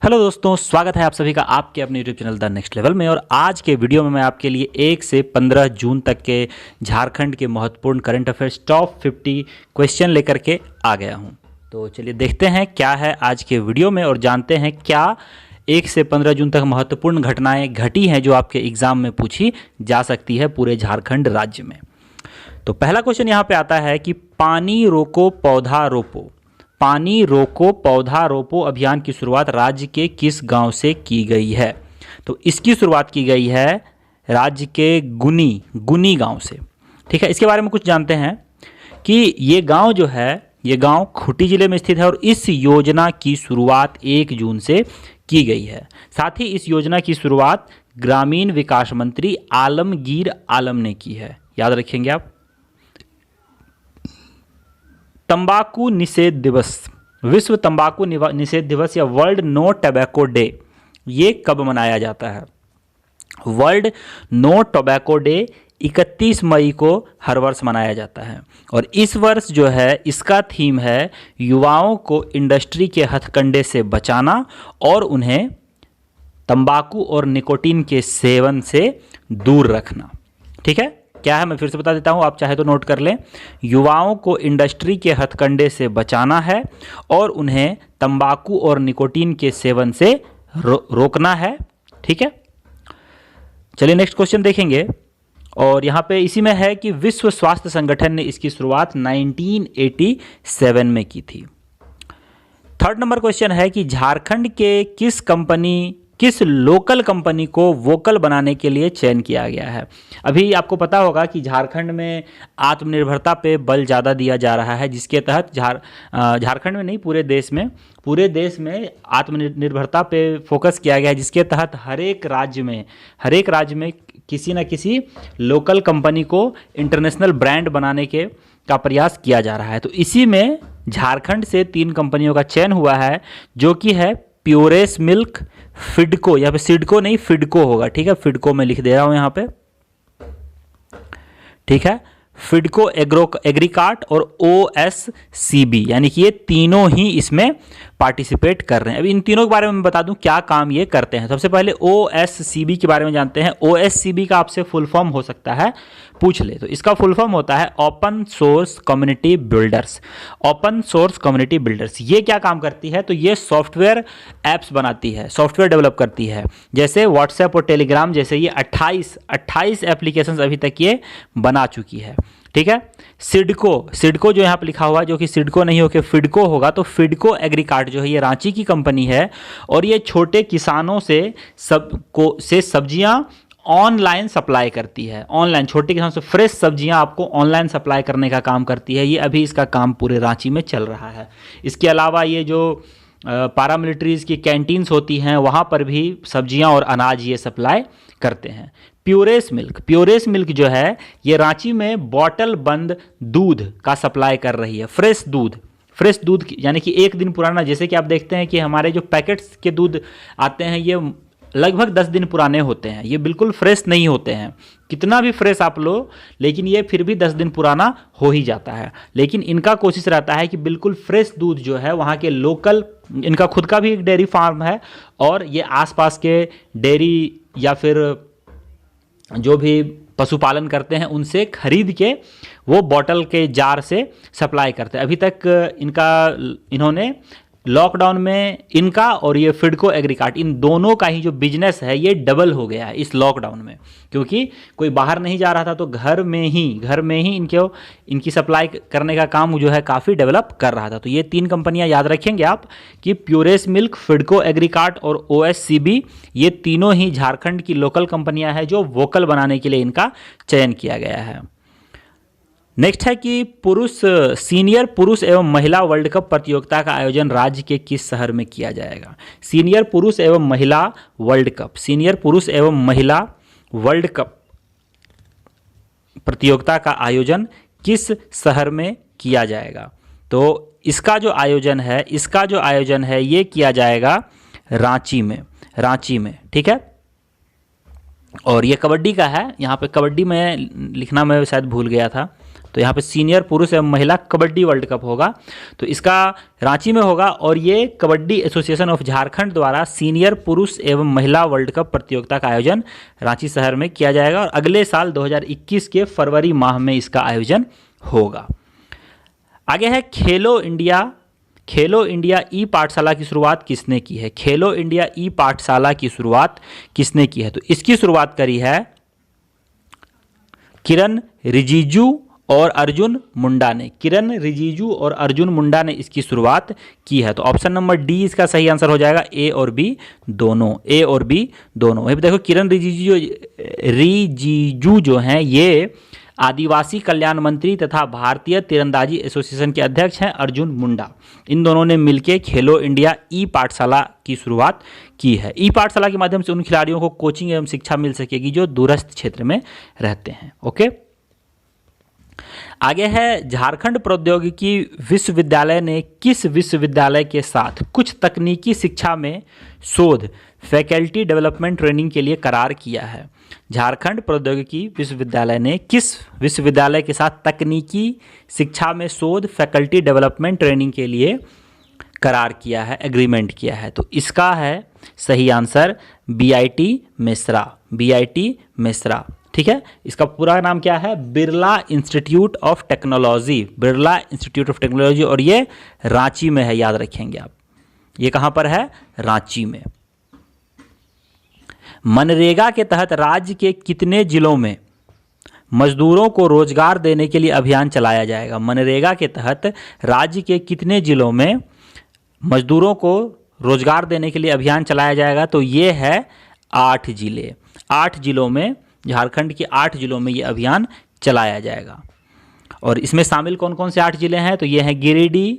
Hello दोस्तों, स्वागत है आप सभी का आपके अपने YouTube channel the next level में। और आज के वीडियो में मैं आपके लिए 1 से 15 जून तक के झारखंड के महत्वपूर्ण करंट अफेयर्स टॉप 50 क्वेश्चन लेकर के आ गया हूं। तो चलिए देखते हैं क्या है आज के वीडियो में और जानते हैं क्या 1 से 15 जून तक महत्वपूर्ण घटनाएं घटी हैं जो आपके एग्जाम में पूछी जा सकती है पूरे झारखंड राज्य में। तो पहला क्वेश्चन यहाँ पे आता है कि पानी रोको पौधा रोपो, पानी रोको पौधा रोपो अभियान की शुरुआत राज्य के किस गांव से की गई है? तो इसकी शुरुआत की गई है राज्य के गुनी गांव से। ठीक है, इसके बारे में कुछ जानते हैं कि ये गांव जो है, ये गांव खूंटी जिले में स्थित है और इस योजना की शुरुआत 1 जून से की गई है। साथ ही इस योजना की शुरुआत ग्रामीण विकास मंत्री आलमगीर आलम ने की है, याद रखेंगे आप। तंबाकू निषेध दिवस, विश्व तंबाकू निषेध दिवस या वर्ल्ड नो टोबैको डे, ये कब मनाया जाता है? वर्ल्ड नो टोबैको डे 31 मई को हर वर्ष मनाया जाता है और इस वर्ष जो है इसका थीम है युवाओं को इंडस्ट्री के हथकंडे से बचाना और उन्हें तंबाकू और निकोटीन के सेवन से दूर रखना। ठीक है, क्या है मैं फिर से बता देता हूं, आप चाहे तो नोट कर लें। युवाओं को इंडस्ट्री के हथकंडे से बचाना है और उन्हें तंबाकू और निकोटीन के सेवन से रोकना है। ठीक है, चलिए नेक्स्ट क्वेश्चन देखेंगे और यहाँ पे इसी में है कि विश्व स्वास्थ्य संगठन ने इसकी शुरुआत 1987 में की थी। थर्ड नंबर क्वेश्चन है कि झारखंड के किस लोकल कंपनी को वोकल बनाने के लिए चयन किया गया है? अभी आपको पता होगा कि झारखंड में आत्मनिर्भरता पे बल ज़्यादा दिया जा रहा है, जिसके तहत झारखंड में नहीं पूरे देश में आत्मनिर्भरता पे फोकस किया गया है, जिसके तहत हर एक राज्य में किसी न किसी लोकल कंपनी को इंटरनेशनल ब्रांड बनाने का प्रयास किया जा रहा है। तो इसी में झारखंड से 3 कंपनियों का चयन हुआ है, जो कि है प्योरेस मिल्क, फिडको, यहाँ पे सिडको नहीं फिडको होगा। ठीक है, फिडको मैं लिख दे रहा हूं यहाँ पे। ठीक है, फिडको एग्रीकार्ट और OSCB, यानी कि ये तीनों ही इसमें पार्टिसिपेट कर रहे हैं। अभी इन तीनों के बारे में मैं बता दूं क्या काम ये करते हैं। सबसे पहले OSCB के बारे में जानते हैं। OSCB का आपसे फुल फॉर्म हो सकता है पूछ ले, तो इसका फुल फॉर्म होता है open source community builders. Open source community builders ये क्या काम करती है? तो ये सॉफ्टवेयर एप्स बनाती है, सॉफ्टवेयर डेवलप करती है। जैसे व्हाट्सएप और टेलीग्राम जैसे ये 28 एप्लीकेशंस अभी तक ये बना चुकी है। ठीक है, सिडको जो यहाँ पे लिखा हुआ है, जो कि सिडको नहीं होकर फिडको होगा, तो फिडको एग्रीकार्ट जो है ये रांची की कंपनी है और ये छोटे किसानों से सब्जियां ऑनलाइन सप्लाई करती है। ऑनलाइन छोटे किसानों से फ्रेश सब्जियां आपको ऑनलाइन सप्लाई करने का काम करती है। ये अभी इसका काम पूरे रांची में चल रहा है। इसके अलावा ये जो पारामिलिट्रीज की कैंटीन्स होती हैं वहाँ पर भी सब्जियां और अनाज ये सप्लाई करते हैं। प्योरेस मिल्क जो है ये रांची में बॉटल बंद दूध का सप्लाई कर रही है। फ्रेश दूध यानी कि 1 दिन पुराना, जैसे कि आप देखते हैं कि हमारे जो पैकेट्स के दूध आते हैं ये लगभग 10 दिन पुराने होते हैं, ये बिल्कुल फ्रेश नहीं होते हैं। कितना भी फ्रेश आप लो लेकिन ये फिर भी 10 दिन पुराना हो ही जाता है। लेकिन इनका कोशिश रहता है कि बिल्कुल फ्रेश दूध जो है वहाँ के लोकल, इनका खुद का भी एक डेयरी फार्म है और ये आसपास के डेयरी या फिर जो भी पशुपालन करते हैं उनसे खरीद के वो बॉटल के जार से सप्लाई करते हैं। अभी तक इन्होंने लॉकडाउन में इनका और ये फिडको एग्रीकार्ट, इन दोनों का ही जो बिजनेस है ये डबल हो गया है इस लॉकडाउन में, क्योंकि कोई बाहर नहीं जा रहा था तो घर में ही इनकी सप्लाई करने का काम जो है काफ़ी डेवलप कर रहा था। तो ये 3 कंपनियां याद रखेंगे आप कि प्योरेस मिल्क, फिडको एग्रीकार्ट और OSCB, ये तीनों ही झारखंड की लोकल कंपनियां हैं जो वोकल बनाने के लिए इनका चयन किया गया है। नेक्स्ट है कि सीनियर पुरुष एवं महिला वर्ल्ड कप प्रतियोगिता का आयोजन राज्य के किस शहर में किया जाएगा? सीनियर पुरुष एवं महिला वर्ल्ड कप प्रतियोगिता का आयोजन किस शहर में किया जाएगा? तो इसका जो आयोजन है ये किया जाएगा रांची में। ठीक है, और ये कबड्डी का है। यहाँ पे कबड्डी में लिखना मैं शायद भूल गया था, तो यहाँ पे सीनियर पुरुष एवं महिला कबड्डी वर्ल्ड कप होगा, तो इसका रांची में होगा। और ये कबड्डी एसोसिएशन ऑफ झारखंड द्वारा सीनियर पुरुष एवं महिला वर्ल्ड कप प्रतियोगिता का आयोजन रांची शहर में किया जाएगा और अगले साल 2021 के फरवरी माह में इसका आयोजन होगा। आगे है खेलो इंडिया। खेलो इंडिया ई पाठशाला की शुरुआत किसने की है? खेलो इंडिया ई पाठशाला की शुरुआत किसने की है? तो इसकी शुरुआत करी है किरण रिजिजू और अर्जुन मुंडा ने। किरण रिजिजू और अर्जुन मुंडा ने इसकी शुरुआत की है। तो ऑप्शन नंबर डी इसका सही आंसर हो जाएगा, ए और बी दोनों, ए और बी दोनों। वहीं पे देखो किरण रिजिजू जो हैं ये आदिवासी कल्याण मंत्री तथा भारतीय तीरंदाजी एसोसिएशन के अध्यक्ष हैं अर्जुन मुंडा। इन दोनों ने मिलकर खेलो इंडिया ई पाठशाला की शुरुआत की है। ई पाठशाला के माध्यम से उन खिलाड़ियों को कोचिंग एवं शिक्षा मिल सकेगी जो दूरस्थ क्षेत्र में रहते हैं। ओके, आगे है झारखंड प्रौद्योगिकी विश्वविद्यालय ने किस विश्वविद्यालय के साथ कुछ तकनीकी शिक्षा में शोध फैकल्टी डेवलपमेंट ट्रेनिंग के लिए करार किया है? झारखंड प्रौद्योगिकी विश्वविद्यालय ने किस विश्वविद्यालय के साथ तकनीकी शिक्षा में शोध फैकल्टी डेवलपमेंट ट्रेनिंग के लिए करार किया है, एग्रीमेंट किया है? तो इसका है सही answer BIT Mishra, BIT Mishra. ठीक है, इसका पूरा नाम क्या है? Birla institute of technology, Birla institute of technology, और ये रांची में है, याद रखेंगे आप। ये कहाँ पर है? रांची में। मनरेगा के तहत राज्य के कितने जिलों में मजदूरों को रोजगार देने के लिए अभियान चलाया जाएगा? मनरेगा के तहत राज्य के कितने जिलों में मजदूरों को रोजगार देने के लिए अभियान चलाया जाएगा? तो ये है 8 जिले। 8 जिलों में, झारखंड के 8 जिलों में ये अभियान चलाया जाएगा। और इसमें शामिल कौन कौन से 8 जिले हैं? तो ये हैं गिरिडीह,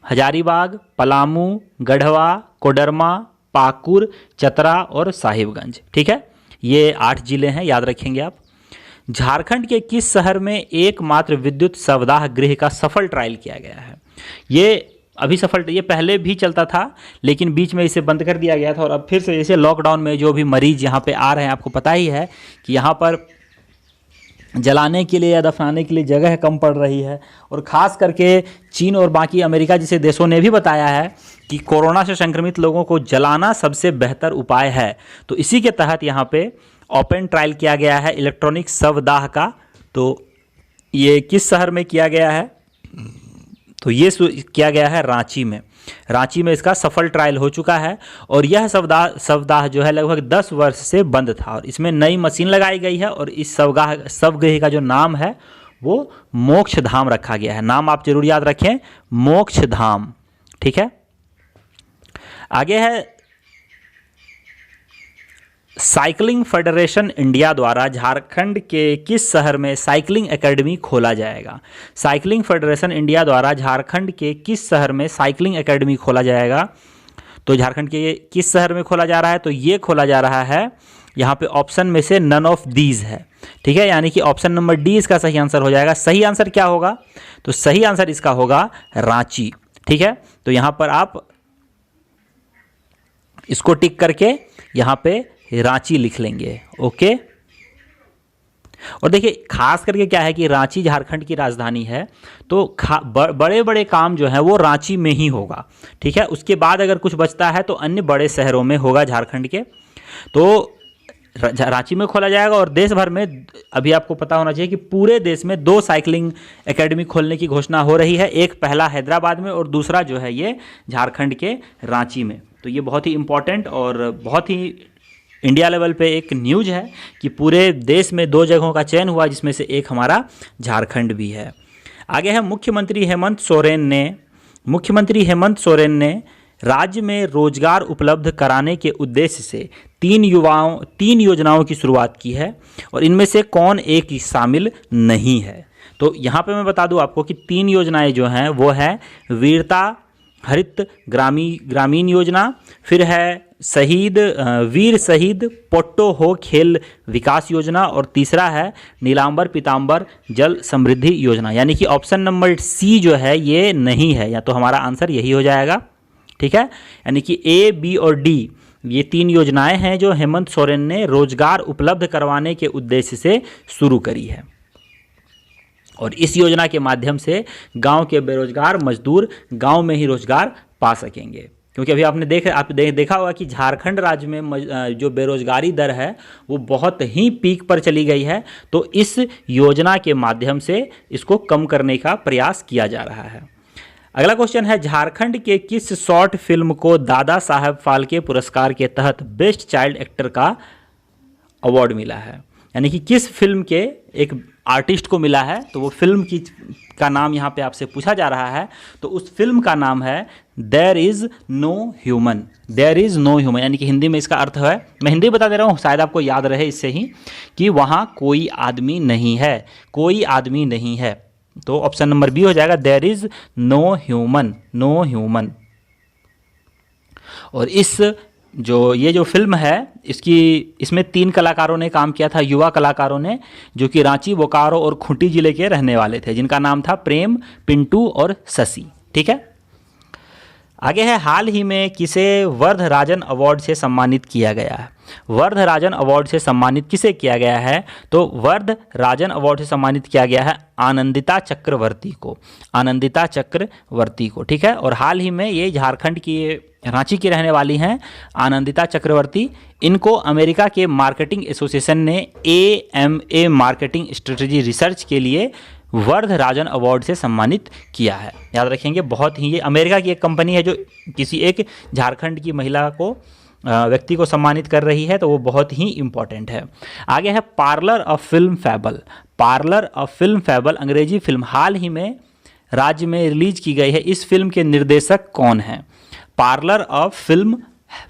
हजारीबाग, पलामू, गढ़वा, कोडरमा, पाकुर, चतरा और साहिबगंज। ठीक है, ये 8 जिले हैं, याद रखेंगे आप। झारखंड के किस शहर में एकमात्र विद्युत शवदाह गृह का सफल ट्रायल किया गया है? ये अभी सफल, ये पहले भी चलता था लेकिन बीच में इसे बंद कर दिया गया था और अब फिर से जैसे लॉकडाउन में जो भी मरीज यहाँ पे आ रहे हैं, आपको पता ही है कि यहाँ पर जलाने के लिए या दफनाने के लिए जगह कम पड़ रही है। और ख़ास करके चीन और बाकी अमेरिका जैसे देशों ने भी बताया है कि कोरोना से संक्रमित लोगों को जलाना सबसे बेहतर उपाय है। तो इसी के तहत यहाँ पे ओपन ट्रायल किया गया है इलेक्ट्रॉनिक शवदाह का। तो ये किस शहर में किया गया है? तो ये किया गया है रांची में। रांची में इसका सफल ट्रायल हो चुका है और यह शवदाह जो है लगभग 10 वर्ष से बंद था और इसमें नई मशीन लगाई गई है और इस शवगृह का जो नाम है वो मोक्ष धाम रखा गया है। नाम आप जरूर याद रखें, मोक्ष धाम। ठीक है, आगे है साइकिलिंग फेडरेशन इंडिया द्वारा झारखंड के किस शहर में साइकिलिंग एकेडमी खोला जाएगा? साइकिलिंग फेडरेशन इंडिया द्वारा झारखंड के किस शहर में साइकिलिंग एकेडमी खोला जाएगा? तो झारखंड के किस शहर में खोला जा रहा है? तो ये खोला जा रहा है, यहाँ पे ऑप्शन में से नन ऑफ दीज है। ठीक है, यानी कि ऑप्शन नंबर डी इसका सही आंसर हो जाएगा। सही आंसर क्या होगा? तो सही आंसर इसका होगा रांची। ठीक है, तो यहाँ पर आप इसको टिक करके यहाँ पे रांची लिख लेंगे। ओके, और देखिए खास करके क्या है कि रांची झारखंड की राजधानी है तो बड़े बड़े काम जो है वो रांची में ही होगा। ठीक है, उसके बाद अगर कुछ बचता है तो अन्य बड़े शहरों में होगा झारखंड के। तो रांची में खोला जाएगा और देश भर में अभी आपको पता होना चाहिए कि पूरे देश में 2 साइकिलिंग एकेडमी खोलने की घोषणा हो रही है। एक पहला हैदराबाद में और दूसरा जो है ये झारखंड के रांची में। तो ये बहुत ही इम्पोर्टेंट और बहुत ही इंडिया लेवल पे एक न्यूज़ है कि पूरे देश में 2 जगहों का चयन हुआ जिसमें से एक हमारा झारखंड भी है। आगे है मुख्यमंत्री हेमंत सोरेन ने राज्य में रोजगार उपलब्ध कराने के उद्देश्य से 3 योजनाओं की शुरुआत की है और इनमें से कौन एक शामिल नहीं है? तो यहाँ पे मैं बता दूँ आपको कि 3 योजनाएं जो हैं वो है वीरता हरित ग्रामीण योजना, फिर है वीर शहीद पोट्टो हो खेल विकास योजना और तीसरा है नीलांबर पीतांबर जल समृद्धि योजना। यानी कि ऑप्शन नंबर सी जो है ये नहीं है, या तो हमारा आंसर यही हो जाएगा। ठीक है, यानी कि ए, बी और डी ये 3 योजनाएं हैं जो हेमंत सोरेन ने रोजगार उपलब्ध करवाने के उद्देश्य से शुरू करी है। और इस योजना के माध्यम से गांव के बेरोजगार मजदूर गांव में ही रोजगार पा सकेंगे। क्योंकि अभी आपने देखा होगा कि झारखंड राज्य में जो बेरोजगारी दर है वो बहुत ही पीक पर चली गई है। तो इस योजना के माध्यम से इसको कम करने का प्रयास किया जा रहा है। अगला क्वेश्चन है, झारखंड के किस शॉर्ट फिल्म को दादा साहब फाल्के पुरस्कार के तहत बेस्ट चाइल्ड एक्टर का अवार्ड मिला है? यानी कि किस फिल्म के एक आर्टिस्ट को मिला है, तो वो फिल्म का नाम यहाँ पे आपसे पूछा जा रहा है। तो उस फिल्म का नाम है there is no human. There is no human यानी कि हिंदी में इसका अर्थ है, मैं हिंदी बता दे रहा हूँ, शायद आपको याद रहे इससे ही, कि वहाँ कोई आदमी नहीं है, कोई आदमी नहीं है। तो ऑप्शन नंबर बी हो जाएगा, there is no human, no human. और ये जो फिल्म है इसमें 3 कलाकारों ने काम किया था, युवा कलाकारों ने, जो कि रांची, बोकारो और खूंटी जिले के रहने वाले थे, जिनका नाम था प्रेम, पिंटू और शशि। ठीक है, आगे है, हाल ही में किसे वर्धराजन अवार्ड से सम्मानित किया गया है? वर्धराजन अवार्ड से सम्मानित किसे किया गया है? तो वर्धराजन अवार्ड से सम्मानित किया गया है आनंदिता चक्रवर्ती को, आनंदिता चक्रवर्ती को। ठीक है, और हाल ही में ये झारखंड की, रांची की रहने वाली हैं आनंदिता चक्रवर्ती। इनको अमेरिका के मार्केटिंग एसोसिएशन ने AMA मार्केटिंग स्ट्रेटजी रिसर्च के लिए वर्धराजन अवार्ड से सम्मानित किया है। याद रखेंगे, बहुत ही, ये अमेरिका की एक कंपनी है जो किसी एक झारखंड की महिला को, व्यक्ति को सम्मानित कर रही है, तो वो बहुत ही इम्पॉर्टेंट है। आगे है parlour of film fable. Parlour of film fable अंग्रेजी फिल्म हाल ही में राज्य में रिलीज की गई है। इस फिल्म के निर्देशक कौन हैं? पार्लर ऑफ फिल्म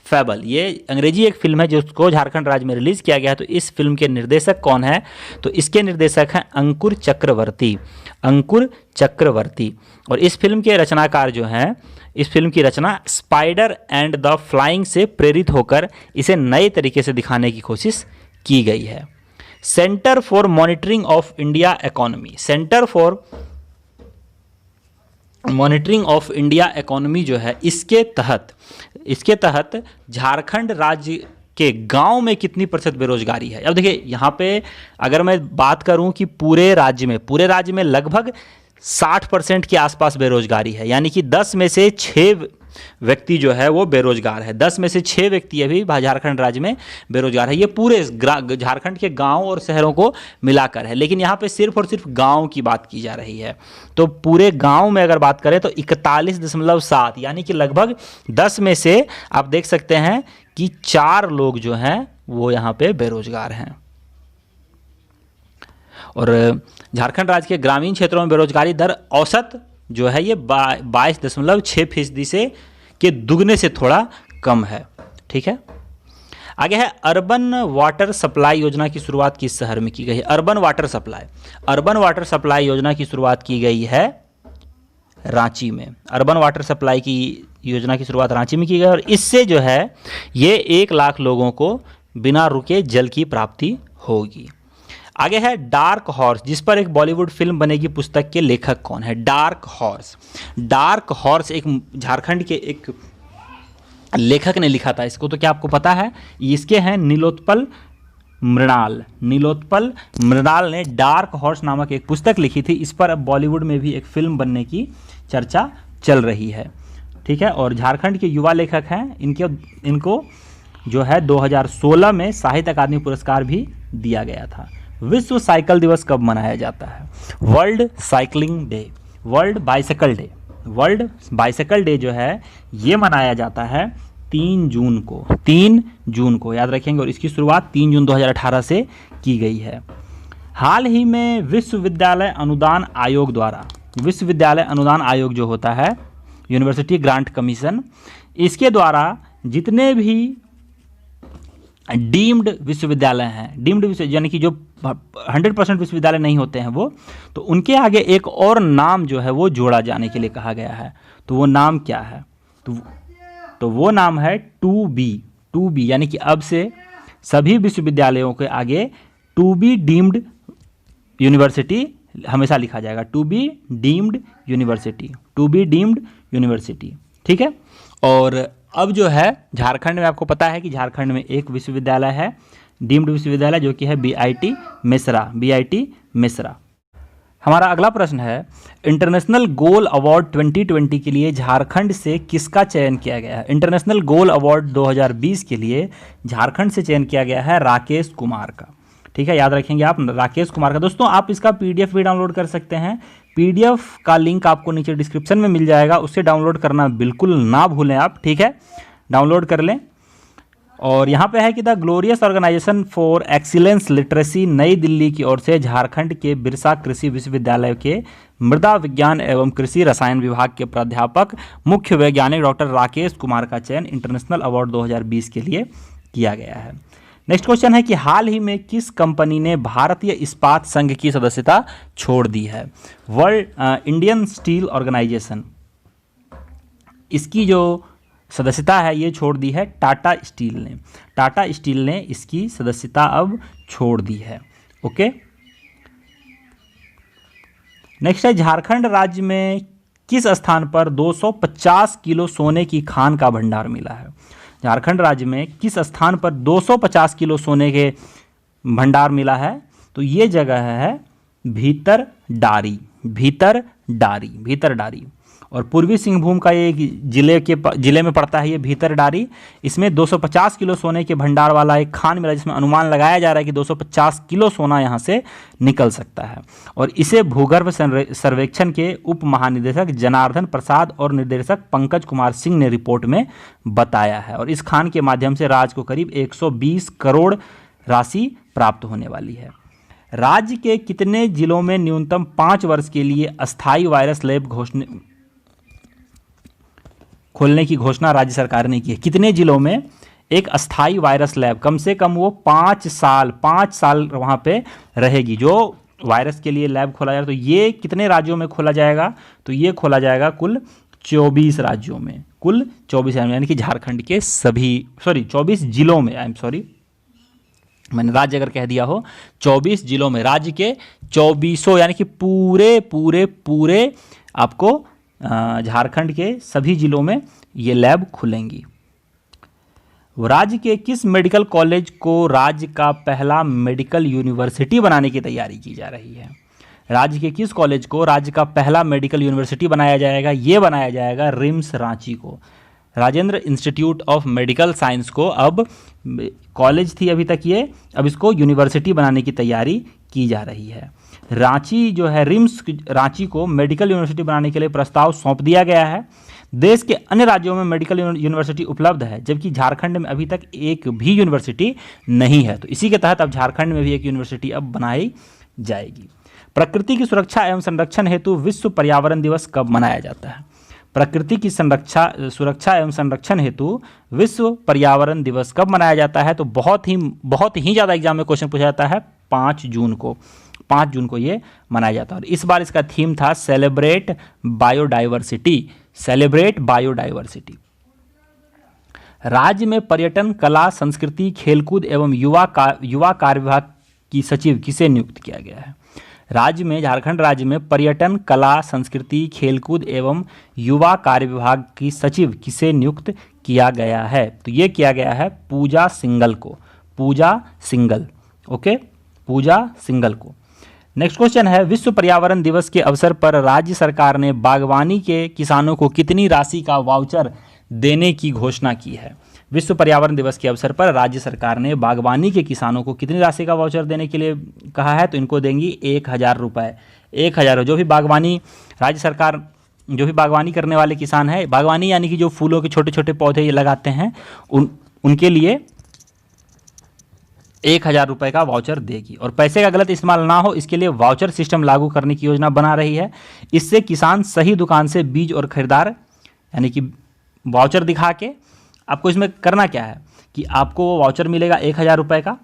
फैबल, ये अंग्रेजी एक फिल्म है जिसको झारखंड राज्य में रिलीज किया गया है। तो इस फिल्म के निर्देशक कौन है? तो इसके निर्देशक हैं अंकुर चक्रवर्ती, अंकुर चक्रवर्ती। और इस फिल्म के रचनाकार जो हैं, इस फिल्म की रचना स्पाइडर एंड द फ्लाइंग से प्रेरित होकर इसे नए तरीके से दिखाने की कोशिश की गई है। Centre for monitoring of India economy, centre for monitoring of India economy जो है, इसके तहत झारखंड राज्य के गांव में कितनी प्रतिशत बेरोजगारी है? अब देखिए, यहाँ पे अगर मैं बात करूं कि पूरे राज्य में लगभग 60% के आसपास बेरोजगारी है। यानी कि 10 में से 6 व्यक्ति जो है वो बेरोजगार है। 10 में से 6 व्यक्ति अभी झारखंड राज्य में बेरोजगार है। ये पूरे झारखंड के गांव और शहरों को मिलाकर है, लेकिन यहाँ पे सिर्फ और सिर्फ गांव की बात की जा रही है। तो पूरे गांव में अगर बात करें तो 41.7, यानी कि लगभग 10 में से आप देख सकते हैं कि 4 लोग जो हैं वो यहाँ पे बेरोजगार हैं। और झारखंड राज्य के ग्रामीण क्षेत्रों में बेरोजगारी दर औसत जो है ये 22.6% से के दुगने से थोड़ा कम है। ठीक है, आगे है, अर्बन वाटर सप्लाई योजना की शुरुआत किस शहर में की गई है? अर्बन वाटर सप्लाई योजना की शुरुआत की गई है रांची में। अर्बन वाटर सप्लाई की योजना की शुरुआत रांची में की गई और इससे जो है ये 1 लाख लोगों को बिना रुके जल की प्राप्ति होगी। आगे है डार्क हॉर्स, जिस पर एक बॉलीवुड फिल्म बनेगी, पुस्तक के लेखक कौन है? डार्क हॉर्स एक झारखंड के एक लेखक ने लिखा था इसको। तो क्या आपको पता है? इसके हैं नीलोत्पल मृणाल ने डार्क हॉर्स नामक एक पुस्तक लिखी थी। इस पर अब बॉलीवुड में भी एक फिल्म बनने की चर्चा चल रही है। ठीक है, और झारखंड के युवा लेखक हैं, इनको जो है 2016 में साहित्य अकादमी पुरस्कार भी दिया गया था। विश्व साइकिल दिवस कब मनाया जाता है? World cycling day, world bicycle day जो है ये मनाया जाता है 3 जून को याद रखेंगे। और इसकी शुरुआत 3 जून 2018 से की गई है। हाल ही में विश्वविद्यालय अनुदान आयोग जो होता है, यूनिवर्सिटी ग्रांट कमीशन, इसके द्वारा जितने भी डीम्ड विश्वविद्यालय हैं, यानी कि जो 100% विश्वविद्यालय नहीं होते हैं वो, तो उनके आगे एक और नाम जो है वो जोड़ा जाने के लिए कहा गया है। तो वो नाम क्या है? तो वो नाम है 2B, यानी कि अब से सभी विश्वविद्यालयों के आगे 2B डीम्ड यूनिवर्सिटी हमेशा लिखा जाएगा। 2B deemed university. ठीक है, और अब जो है झारखंड में आपको पता है कि झारखंड में एक विश्वविद्यालय है, डीम्ड विश्वविद्यालय, जो कि है BIT मिश्रा। हमारा अगला प्रश्न है, इंटरनेशनल गोल अवार्ड 2020 के लिए झारखंड से किसका चयन किया गया है? इंटरनेशनल गोल अवार्ड 2020 के लिए झारखंड से चयन किया गया है राकेश कुमार का। ठीक है, याद रखेंगे आप, राकेश कुमार का। दोस्तों आप इसका पीडीएफ भी डाउनलोड कर सकते हैं। पीडीएफ का लिंक आपको नीचे डिस्क्रिप्शन में मिल जाएगा, उससे डाउनलोड करना बिल्कुल ना भूलें आप। ठीक है, डाउनलोड कर लें। और यहाँ पे है कि the glorious organization for excellence literacy New Delhi की ओर से झारखंड के बिरसा कृषि विश्वविद्यालय के मृदा विज्ञान एवं कृषि रसायन विभाग के प्राध्यापक मुख्य वैज्ञानिक डॉक्टर राकेश कुमार का चयन इंटरनेशनल अवार्ड 2020 के लिए किया गया है। नेक्स्ट क्वेश्चन है कि हाल ही में किस कंपनी ने भारतीय इस्पात संघ की सदस्यता छोड़ दी है? वर्ल्ड इंडियन स्टील ऑर्गेनाइजेशन, इसकी जो सदस्यता है ये छोड़ दी है टाटा स्टील ने। टाटा स्टील ने इसकी सदस्यता अब छोड़ दी है। ओके, नेक्स्ट है, झारखंड राज्य में किस स्थान पर 250 किलो सोने की खान का भंडार मिला है? झारखंड राज्य में किस स्थान पर 250 किलो सोने के भंडार मिला है? तो ये जगह है भीतरडारी, भीतरडारी। और पूर्वी सिंहभूम का ये जिले में पड़ता है ये भीतरडारी। इसमें 250 किलो सोने के भंडार वाला एक खान मिला, जिसमें अनुमान लगाया जा रहा है कि 250 किलो सोना यहाँ से निकल सकता है। और इसे भूगर्भ सर्वेक्षण के उप महानिदेशक जनार्दन प्रसाद और निर्देशक पंकज कुमार सिंह ने रिपोर्ट में बताया है। और इस खान के माध्यम से राज्य को करीब 120 करोड़ राशि प्राप्त होने वाली है। राज्य के कितने जिलों में न्यूनतम 5 वर्ष के लिए अस्थायी वायरस लैब खोलने की घोषणा राज्य सरकार ने की है? कितने जिलों में एक अस्थायी वायरस लैब, कम से कम वो 5 साल वहाँ पे रहेगी, जो वायरस के लिए लैब खोला जाएगा। तो ये कितने राज्यों में खोला जाएगा? तो ये खोला जाएगा कुल 24 राज्यों में, कुल 24 यानी कि झारखंड के सभी 24 जिलों में, मैंने राज्य अगर कह दिया हो, 24 जिलों में, राज्य के 24 यानी कि पूरे आपको झारखंड के सभी जिलों में ये लैब खुलेंगी। राज्य के किस मेडिकल कॉलेज को राज्य का पहला मेडिकल यूनिवर्सिटी बनाने की तैयारी की जा रही है? राज्य के किस कॉलेज को राज्य का पहला मेडिकल यूनिवर्सिटी बनाया जाएगा? ये बनाया जाएगा रिम्स रांची को। Rajendra institute of medical science को, अब कॉलेज थी अभी तक ये, अब इसको यूनिवर्सिटी बनाने की तैयारी की जा रही है। रांची जो है, रिम्स रांची को मेडिकल यूनिवर्सिटी बनाने के लिए प्रस्ताव सौंप दिया गया है। देश के अन्य राज्यों में मेडिकल यूनिवर्सिटी उपलब्ध है, जबकि झारखंड में अभी तक एक भी यूनिवर्सिटी नहीं है। तो इसी के तहत अब झारखंड में भी एक यूनिवर्सिटी अब बनाई जाएगी। प्रकृति की सुरक्षा एवं संरक्षण हेतु विश्व पर्यावरण दिवस कब मनाया जाता है? प्रकृति की सुरक्षा एवं संरक्षण हेतु विश्व पर्यावरण दिवस कब मनाया जाता है? तो बहुत ही ज़्यादा एग्जाम में क्वेश्चन पूछा जाता है 5 जून को। 5 जून को ये मनाया जाता है। और इस बार इसका थीम था सेलिब्रेट बायोडाइवर्सिटी, सेलिब्रेट बायोडाइवर्सिटी। राज्य में पर्यटन, कला, संस्कृति, खेलकूद एवं युवा कार्य विभाग की सचिव किसे नियुक्त किया गया है? राज्य में, झारखंड राज्य में पर्यटन, कला, संस्कृति, खेलकूद एवं युवा कार्य विभाग की सचिव किसे नियुक्त किया गया है? तो ये किया गया है पूजा सिंगल को, पूजा सिंगल। ओके, पूजा सिंगल को। नेक्स्ट क्वेश्चन है, विश्व पर्यावरण दिवस के अवसर पर राज्य सरकार ने बागवानी के किसानों को कितनी राशि का वाउचर देने की घोषणा की है? विश्व पर्यावरण दिवस के अवसर पर राज्य सरकार ने बागवानी के किसानों को कितनी राशि का वाउचर देने के लिए कहा है? तो इनको देंगी 1000 रुपये। 1000 जो भी बागवानी, राज्य सरकार जो भी बागवानी करने वाले किसान हैं, बागवानी यानी कि जो फूलों के छोटे छोटे पौधे ये लगाते हैं, उनके लिए 1000 रुपये का वाउचर देगी। और पैसे का गलत इस्तेमाल ना हो, इसके लिए वाउचर सिस्टम लागू करने की योजना बना रही है। इससे किसान सही दुकान से बीज और खरीदार, यानी कि वाउचर दिखा के, आपको इसमें करना क्या है कि आपको वो वाउचर मिलेगा 1000 रुपये का।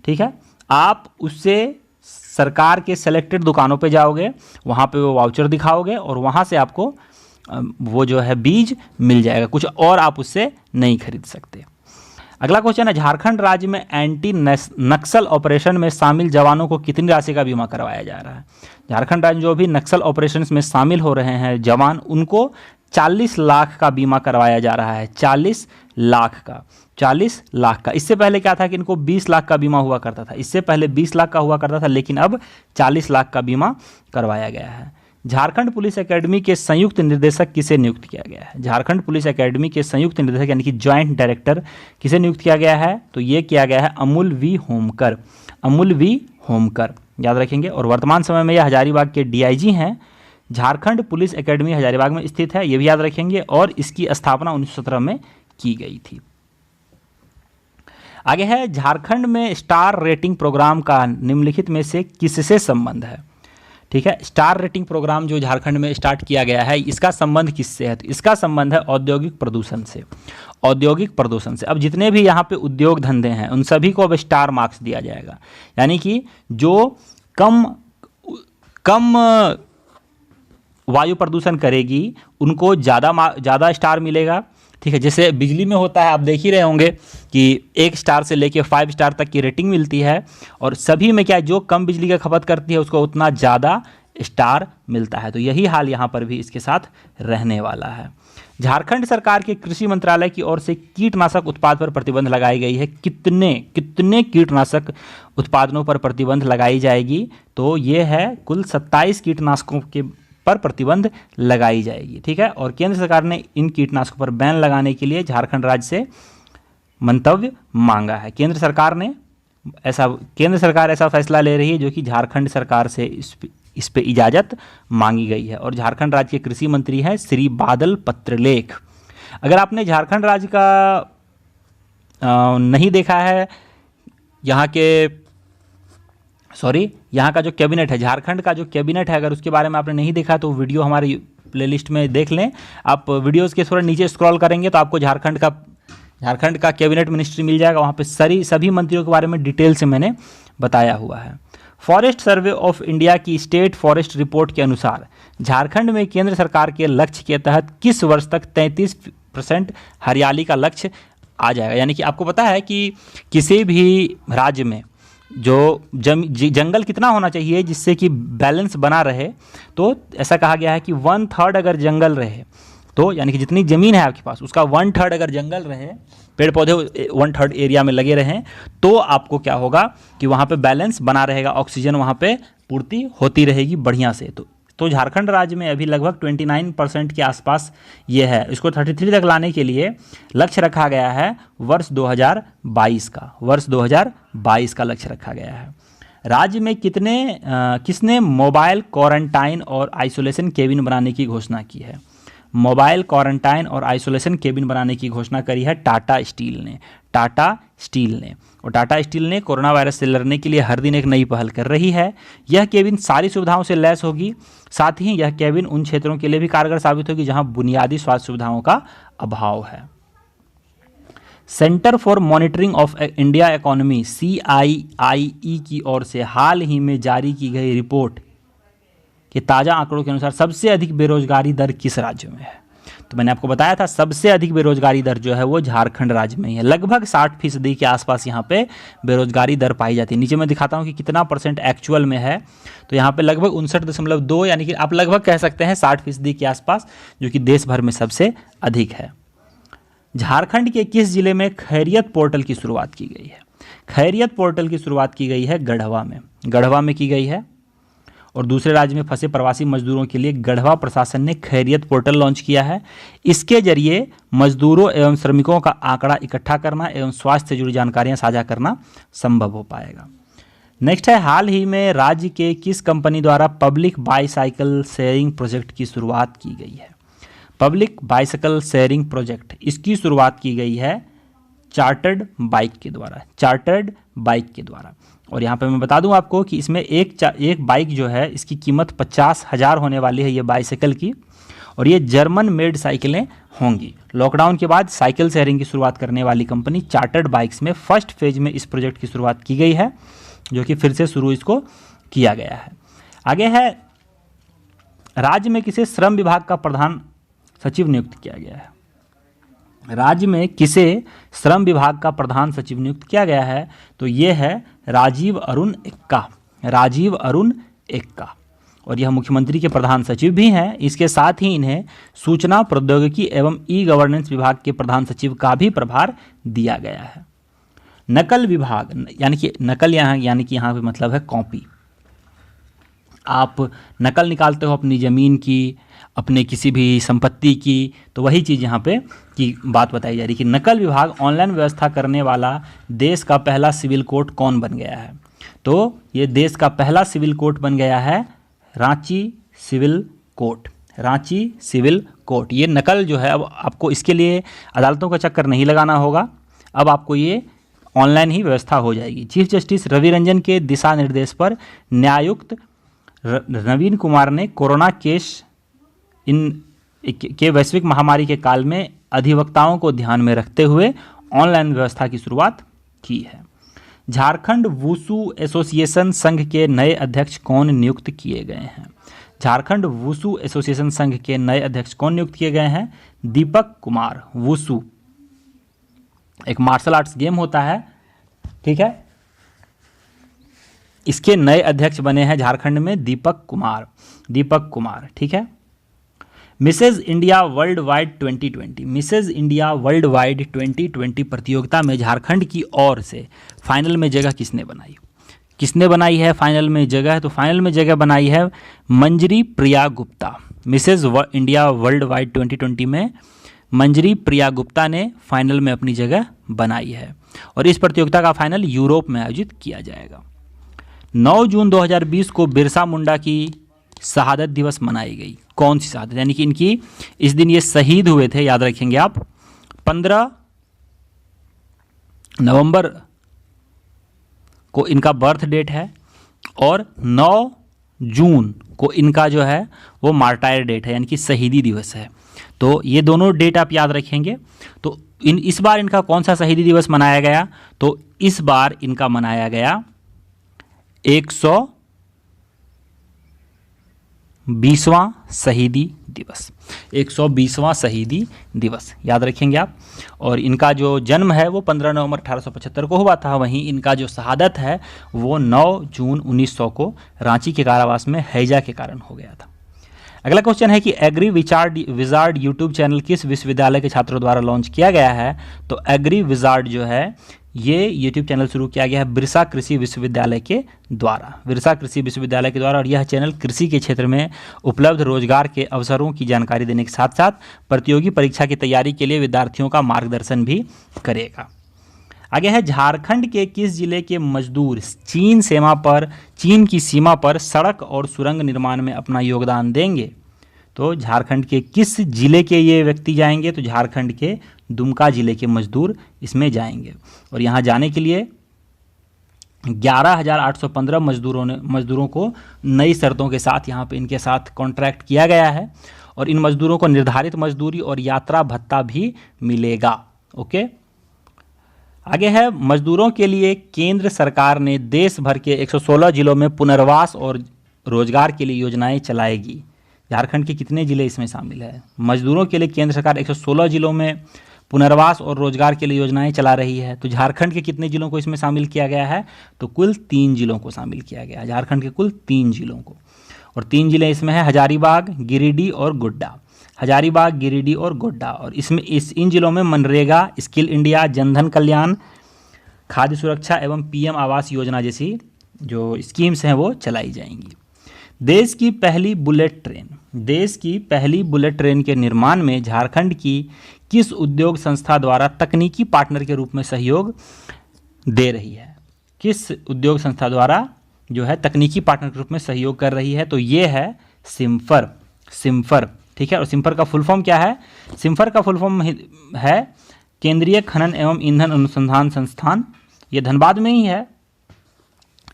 ठीक है, आप उससे सरकार के सेलेक्टेड दुकानों पे जाओगे, वहाँ पे वो वाउचर दिखाओगे और वहाँ से आपको वो जो है बीज मिल जाएगा, कुछ और आप उससे नहीं खरीद सकते। अगला क्वेश्चन है, झारखंड राज्य में एंटी नक्सल ऑपरेशन में शामिल जवानों को कितनी राशि का बीमा करवाया जा रहा है? झारखंड राज्य जो भी नक्सल ऑपरेशंस में शामिल हो रहे हैं जवान, उनको 40 लाख का बीमा करवाया जा रहा है। 40 लाख का, 40 लाख का। इससे पहले क्या था कि इनको 20 लाख का बीमा हुआ करता था, इससे पहले 20 लाख का हुआ करता था, लेकिन अब 40 लाख का बीमा करवाया गया है। झारखंड पुलिस एकेडमी के संयुक्त निर्देशक किसे नियुक्त किया गया है? झारखंड पुलिस एकेडमी के संयुक्त निर्देशक यानी कि ज्वाइंट डायरेक्टर किसे नियुक्त किया गया है? तो ये किया गया है अमूल वी होमकर, अमूल वी होमकर, याद रखेंगे। और वर्तमान समय में यह हजारीबाग के डीआईजी हैं। झारखंड पुलिस एकेडमी हजारीबाग में स्थित है, ये भी याद रखेंगे, और इसकी स्थापना 1917 में की गई थी। आगे है, झारखंड में स्टार रेटिंग प्रोग्राम का निम्नलिखित में से किससे संबंध है? ठीक है, स्टार रेटिंग प्रोग्राम जो झारखंड में स्टार्ट किया गया है, इसका संबंध किससे है? तो इसका संबंध है औद्योगिक प्रदूषण से, औद्योगिक प्रदूषण से। अब जितने भी यहाँ पे उद्योग धंधे हैं उन सभी को अब स्टार मार्क्स दिया जाएगा, यानी कि जो कम वायु प्रदूषण करेगी उनको ज़्यादा स्टार मिलेगा। ठीक है, जैसे बिजली में होता है, आप देख ही रहे होंगे कि 1 स्टार से लेके 5 स्टार तक की रेटिंग मिलती है, और सभी में क्या, जो कम बिजली का खपत करती है उसको उतना ज़्यादा स्टार मिलता है। तो यही हाल यहाँ पर भी इसके साथ रहने वाला है। झारखंड सरकार के कृषि मंत्रालय की ओर से कीटनाशक उत्पाद पर प्रतिबंध लगाई गई है। कितने कीटनाशक उत्पादनों पर प्रतिबंध लगाई जाएगी? तो ये है कुल 27 कीटनाशकों के पर प्रतिबंध लगाई जाएगी। ठीक है, और केंद्र सरकार ने इन कीटनाशकों पर बैन लगाने के लिए झारखंड राज्य से मंतव्य मांगा है। केंद्र सरकार ऐसा फैसला ले रही है जो कि झारखंड सरकार से इस पे इजाज़त मांगी गई है। और झारखंड राज्य के कृषि मंत्री हैं श्री बादल पत्रलेख। अगर आपने झारखंड राज्य का नहीं देखा है, यहाँ का जो कैबिनेट है, झारखंड का जो कैबिनेट है, अगर उसके बारे में आपने नहीं देखा तो वीडियो हमारी प्लेलिस्ट में देख लें। आप वीडियोस के थोड़ा नीचे स्क्रॉल करेंगे तो आपको झारखंड का कैबिनेट मिनिस्ट्री मिल जाएगा। वहाँ पे सभी मंत्रियों के बारे में डिटेल से मैंने बताया हुआ है। फॉरेस्ट सर्वे ऑफ इंडिया की स्टेट फॉरेस्ट रिपोर्ट के अनुसार झारखंड में केंद्र सरकार के लक्ष्य के तहत किस वर्ष तक 33% हरियाली का लक्ष्य आ जाएगा? यानी कि आपको पता है कि किसी भी राज्य में जो जंगल कितना होना चाहिए जिससे कि बैलेंस बना रहे, तो ऐसा कहा गया है कि 1/3 अगर जंगल रहे, तो यानी कि जितनी ज़मीन है आपके पास उसका 1/3 अगर जंगल रहे, पेड़ पौधे 1/3 एरिया में लगे रहें, तो आपको क्या होगा कि वहाँ पे बैलेंस बना रहेगा, ऑक्सीजन वहाँ पे पूर्ति होती रहेगी बढ़िया से। तो झारखंड राज्य में अभी लगभग 29% के आसपास ये है। इसको 33 तक लाने के लिए लक्ष्य रखा गया है वर्ष 2022 का लक्ष्य रखा गया है। राज्य में किसने मोबाइल क्वारंटाइन और आइसोलेशन केबिन बनाने की घोषणा की है? मोबाइल क्वारंटाइन और आइसोलेशन केबिन बनाने की घोषणा करी है टाटा स्टील ने। और टाटा स्टील ने कोरोना वायरस से लड़ने के लिए हर दिन एक नई पहल कर रही है। यह केबिन सारी सुविधाओं से लैस होगी, साथ ही यह केबिन उन क्षेत्रों के लिए भी कारगर साबित होगी जहां बुनियादी स्वास्थ्य सुविधाओं का अभाव है। Centre for monitoring of India economy CIIE की ओर से हाल ही में जारी की गई रिपोर्ट के ताज़ा आंकड़ों के अनुसार सबसे अधिक बेरोजगारी दर किस राज्य में है? तो मैंने आपको बताया था सबसे अधिक बेरोजगारी दर जो है वो झारखंड राज्य में ही है। लगभग 60% के आसपास यहाँ पे बेरोजगारी दर पाई जाती है। नीचे मैं दिखाता हूँ कि कितना % एक्चुअल में है। तो यहाँ पे लगभग 59.2, यानी कि आप लगभग कह सकते हैं 60% के आसपास, जो कि देश भर में सबसे अधिक है। झारखंड के किस जिले में खैरियत पोर्टल की शुरुआत की गई है? खैरियत पोर्टल की शुरुआत की गई है गढ़वा में की गई है। और दूसरे राज्य में फंसे प्रवासी मजदूरों के लिए गढ़वा प्रशासन ने खैरियत पोर्टल लॉन्च किया है। इसके जरिए मजदूरों एवं श्रमिकों का आंकड़ा इकट्ठा करना एवं स्वास्थ्य से जुड़ी जानकारियां साझा करना संभव हो पाएगा। नेक्स्ट है, हाल ही में राज्य के किस कंपनी द्वारा पब्लिक बाईसाइकिल शेयरिंग प्रोजेक्ट की शुरुआत की गई है? पब्लिक बाईसाइकिल शेयरिंग प्रोजेक्ट, इसकी शुरुआत की गई है चार्टर्ड बाइक के द्वारा। और यहाँ पे मैं बता दूं आपको कि इसमें एक बाइक जो है इसकी कीमत 50,000 होने वाली है ये बाईसाइकिल की, और ये जर्मन मेड साइकिलें होंगी। लॉकडाउन के बाद साइकिल शेयरिंग की शुरुआत करने वाली कंपनी चार्टर्ड बाइक्स में फर्स्ट फेज में इस प्रोजेक्ट की शुरुआत की गई है, जो कि फिर से शुरू इसको किया गया है। आगे है, राज्य में किसे श्रम विभाग का प्रधान सचिव नियुक्त किया गया है? राज्य में किसे श्रम विभाग का प्रधान सचिव नियुक्त किया गया है? तो ये है राजीव अरुण एक्का। और यह मुख्यमंत्री के प्रधान सचिव भी हैं। इसके साथ ही इन्हें सूचना प्रौद्योगिकी एवं ई गवर्नेंस विभाग के प्रधान सचिव का भी प्रभार दिया गया है। नकल विभाग यानी कि नकल यहाँ पे मतलब है कॉपी। आप नकल निकालते हो अपनी ज़मीन की, अपने किसी भी संपत्ति की, तो वही चीज़ यहाँ पे की बात बताई जा रही कि नकल विभाग ऑनलाइन व्यवस्था करने वाला देश का पहला सिविल कोर्ट कौन बन गया है। तो ये देश का पहला सिविल कोर्ट बन गया है Ranchi civil court. Ranchi civil court. ये नकल जो है, अब आपको इसके लिए अदालतों का चक्कर नहीं लगाना होगा, अब आपको ये ऑनलाइन ही व्यवस्था हो जाएगी। चीफ जस्टिस रवि रंजन के दिशा निर्देश पर न्यायायुक्त नवीन कुमार ने कोरोना के वैश्विक महामारी के काल में अधिवक्ताओं को ध्यान में रखते हुए ऑनलाइन व्यवस्था की शुरुआत की है। झारखंड वुशु एसोसिएशन संघ के नए अध्यक्ष कौन नियुक्त किए गए हैं। झारखंड वुशु एसोसिएशन संघ के नए अध्यक्ष कौन नियुक्त किए गए हैं। दीपक कुमार। वुशु एक मार्शल आर्ट्स गेम होता है, ठीक है। इसके नए अध्यक्ष बने हैं झारखंड में दीपक कुमार। दीपक कुमार, ठीक है। Mrs India world wide 2020 Mrs India world wide 2020 प्रतियोगिता में झारखंड की ओर से फाइनल में जगह किसने बनाई। किसने बनाई है फाइनल में जगह। तो फाइनल में जगह बनाई है Manjari Priya Gupta. Mrs India world wide 2020 में मंजरी प्रिया गुप्ता ने फाइनल में अपनी जगह बनाई है और इस प्रतियोगिता का फाइनल यूरोप में आयोजित किया जाएगा। 9 जून 2020 को बिरसा मुंडा की शहादत दिवस मनाई गई। कौन सी शहादत, यानी कि इनकी इस दिन ये शहीद हुए थे, याद रखेंगे आप। 15 नवंबर को इनका बर्थ डेट है और 9 जून को इनका जो है वो मार्टायर डेट है, यानी कि शहीदी दिवस है। तो ये दोनों डेट आप याद रखेंगे। तो इस बार इनका कौन सा शहीदी दिवस मनाया गया। तो इस बार इनका मनाया गया 120वां शहीदी दिवस। 120वां शहीदी दिवस याद रखेंगे आप। और इनका जो जन्म है वो 15 नवंबर 1875 को हुआ था। वहीं इनका जो शहादत है वो 9 जून 1900 को रांची के कारावास में हैजा के कारण हो गया था। अगला क्वेश्चन है कि एग्री विजार्ड यूट्यूब चैनल किस विश्वविद्यालय के छात्रों द्वारा लॉन्च किया गया है। तो एग्री विजार्ड जो है ये यूट्यूब चैनल शुरू किया गया है बिरसा कृषि विश्वविद्यालय के द्वारा। बिरसा कृषि विश्वविद्यालय के द्वारा। और यह चैनल कृषि के क्षेत्र में उपलब्ध रोजगार के अवसरों की जानकारी देने के साथ साथ प्रतियोगी परीक्षा की तैयारी के लिए विद्यार्थियों का मार्गदर्शन भी करेगा। आगे है झारखंड के किस जिले के मजदूर चीन की सीमा पर सड़क और सुरंग निर्माण में अपना योगदान देंगे। तो झारखंड के किस जिले के ये व्यक्ति जाएंगे। तो झारखंड के दुमका जिले के मजदूर इसमें जाएंगे और यहाँ जाने के लिए 11,815 मजदूरों को नई शर्तों के साथ यहाँ पे इनके साथ कॉन्ट्रैक्ट किया गया है और इन मजदूरों को निर्धारित मजदूरी और यात्रा भत्ता भी मिलेगा। ओके, आगे है मजदूरों के लिए केंद्र सरकार ने देश भर के 116 जिलों में पुनर्वास और रोजगार के लिए योजनाएं चलाएगी। झारखंड के कितने जिले इसमें शामिल है। मजदूरों के लिए केंद्र सरकार 116 जिलों में पुनर्वास और रोजगार के लिए योजनाएं चला रही है। तो झारखंड के कितने जिलों को इसमें शामिल किया गया है। तो कुल 3 जिलों को शामिल किया गया है। झारखंड के कुल 3 जिलों को, और 3 जिले इसमें है हजारीबाग, गिरिडीह और गोड्डा। हजारीबाग, गिरिडीह और गोड्डा। और इसमें इन जिलों में मनरेगा, स्किल इंडिया, जनधन कल्याण, खाद्य सुरक्षा एवं पीएम आवास योजना जैसी जो स्कीम्स हैं वो चलाई जाएंगी। देश की पहली बुलेट ट्रेन के निर्माण में झारखंड की किस उद्योग संस्था द्वारा तकनीकी पार्टनर के रूप में सहयोग दे रही है। किस उद्योग संस्था द्वारा जो है तकनीकी पार्टनर के रूप में सहयोग कर रही है। तो ये है सिम्फर, ठीक है। और सिम्फर का फुल फॉर्म क्या है। सिम्फर का फुल फॉर्म है केंद्रीय खनन एवं ईंधन अनुसंधान संस्थान। ये धनबाद में ही है,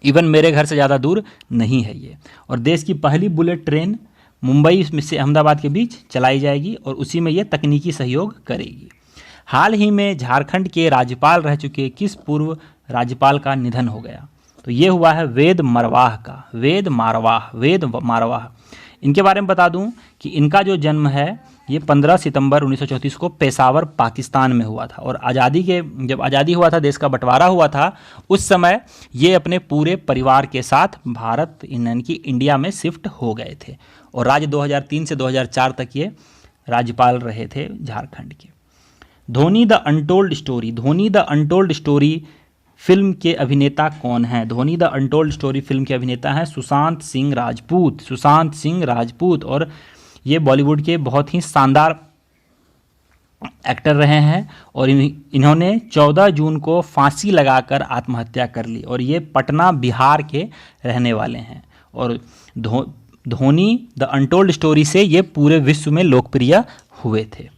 इवन मेरे घर से ज़्यादा दूर नहीं है ये। और देश की पहली बुलेट ट्रेन मुंबई से अहमदाबाद के बीच चलाई जाएगी और उसी में ये तकनीकी सहयोग करेगी। हाल ही में झारखंड के राज्यपाल रह चुके किस पूर्व राज्यपाल का निधन हो गया। तो ये हुआ है वेद मारवाह। इनके बारे में बता दूं कि इनका जो जन्म है ये 15 सितंबर 1934 को पेशावर पाकिस्तान में हुआ था। और जब आज़ादी हुआ था, देश का बंटवारा हुआ था, उस समय ये अपने पूरे परिवार के साथ भारत यानी कि इंडिया में शिफ्ट हो गए थे। और राज्य 2003 से 2004 तक ये राज्यपाल रहे थे झारखंड के। Dhoni the untold story film के अभिनेता कौन हैं? Dhoni the untold story film के अभिनेता हैं सुशांत सिंह राजपूत। और ये बॉलीवुड के बहुत ही शानदार एक्टर रहे हैं और इन्होंने 14 जून को फांसी लगाकर आत्महत्या कर ली और ये पटना बिहार के रहने वाले हैं। और धोनी द अनटोल्ड स्टोरी से ये पूरे विश्व में लोकप्रिय हुए थे।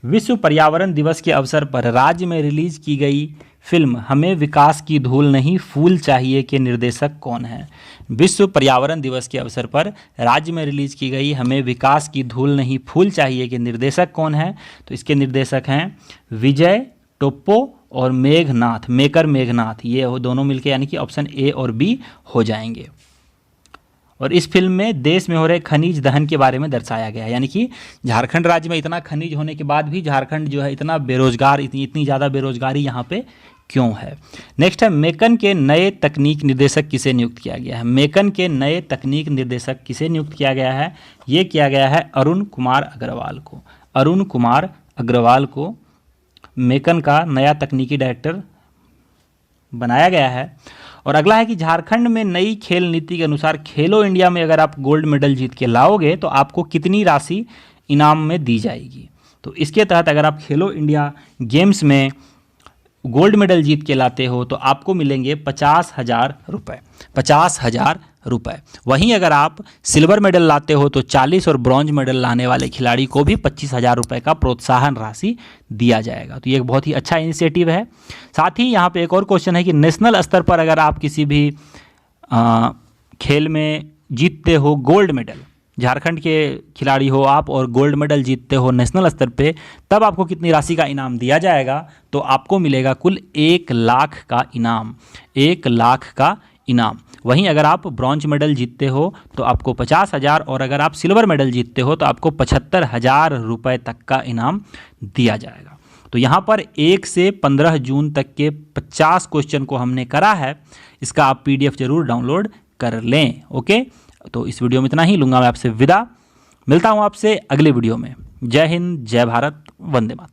विश्व पर्यावरण दिवस के अवसर पर राज्य में रिलीज की गई फिल्म हमें विकास की धूल नहीं फूल चाहिए के निर्देशक कौन हैं? विश्व पर्यावरण दिवस के अवसर पर राज्य में रिलीज की गई हमें विकास की धूल नहीं फूल चाहिए के निर्देशक कौन हैं? तो इसके निर्देशक हैं विजय टोप्पो और मेघनाथ। ये दोनों मिलके यानी कि ऑप्शन ए और बी हो जाएंगे। और इस फिल्म में देश में हो रहे खनिज दहन के बारे में दर्शाया गया है, यानी कि झारखंड राज्य में इतना खनिज होने के बाद भी झारखंड जो है इतना बेरोजगार, इतनी ज़्यादा बेरोजगारी यहाँ पे क्यों है। नेक्स्ट है मेकन के नए तकनीक निर्देशक किसे नियुक्त किया गया है? मेकन के नए तकनीक निर्देशक किसे नियुक्त किया गया है? ये किया गया है अरुण कुमार अग्रवाल को मेकन का नया तकनीकी डायरेक्टर बनाया गया है। और अगला है कि झारखंड में नई खेल नीति के अनुसार खेलो इंडिया में अगर आप गोल्ड मेडल जीत के लाओगे तो आपको कितनी राशि इनाम में दी जाएगी? तो इसके तहत अगर आप खेलो इंडिया गेम्स में गोल्ड मेडल जीत के लाते हो तो आपको मिलेंगे 50,000 रुपये। वहीं अगर आप सिल्वर मेडल लाते हो तो 40 और ब्रॉन्ज मेडल लाने वाले खिलाड़ी को भी 25,000 रुपये का प्रोत्साहन राशि दिया जाएगा। तो ये एक बहुत ही अच्छा इनिशिएटिव है। साथ ही यहाँ पे एक और क्वेश्चन है कि नेशनल स्तर पर अगर आप किसी भी खेल में जीतते हो गोल्ड मेडल, झारखंड के खिलाड़ी हो आप और गोल्ड मेडल जीतते हो नेशनल स्तर पे, तब आपको कितनी राशि का इनाम दिया जाएगा? तो आपको मिलेगा कुल 1 लाख का इनाम। वहीं अगर आप ब्रॉन्ज मेडल जीतते हो तो आपको 50,000 और अगर आप सिल्वर मेडल जीतते हो तो आपको 75,000 रुपये तक का इनाम दिया जाएगा। तो यहाँ पर 1 से 15 जून तक के 50 क्वेश्चन को हमने करा है। इसका आप PDF जरूर डाउनलोड कर लें। ओके, तो इस वीडियो में इतना ही। लूँगा मैं आपसे विदा। मिलता हूँ आपसे अगले वीडियो में। जय हिंद, जय भारत, वंदे मातरम।